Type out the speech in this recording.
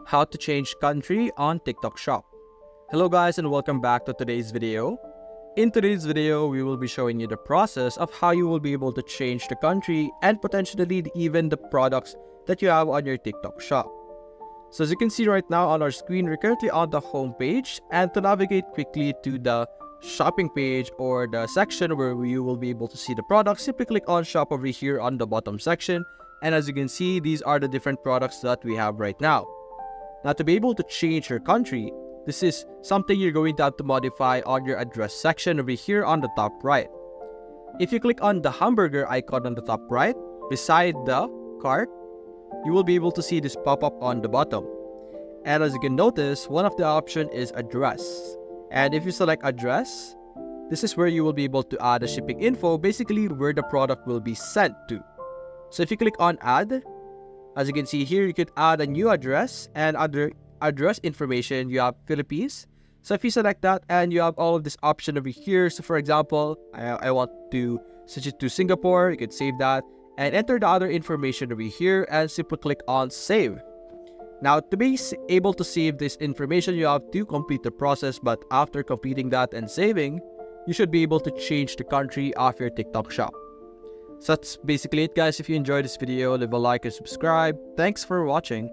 How to change country on TikTok Shop. Hello guys and welcome back to today's video. In today's video, we will be showing you the process of how you will be able to change the country and potentially even the products that you have on your TikTok Shop. So as you can see right now on our screen, we're currently on the home page, and to navigate quickly to the shopping page or the section where you will be able to see the products, simply click on shop over here on the bottom section. And as you can see, these are the different products that we have right now. Now to be able to change your country, this is something you're going to have to modify on your address section over here on the top right. If you click on the hamburger icon on the top right, beside the cart, you will be able to see this pop up on the bottom. And as you can notice, one of the options is address. And if you select address, this is where you will be able to add a shipping info, basically where the product will be sent to. So if you click on add, as you can see here, you could add a new address, and under address information, you have Philippines. So if you select that, and you have all of this option over here. So for example, I want to switch it to Singapore. You could save that and enter the other information over here and simply click on save. Now to be able to save this information, you have to complete the process, but after completing that and saving, you should be able to change the country of your TikTok Shop. So that's basically it guys. If you enjoyed this video, leave a like and subscribe. Thanks for watching.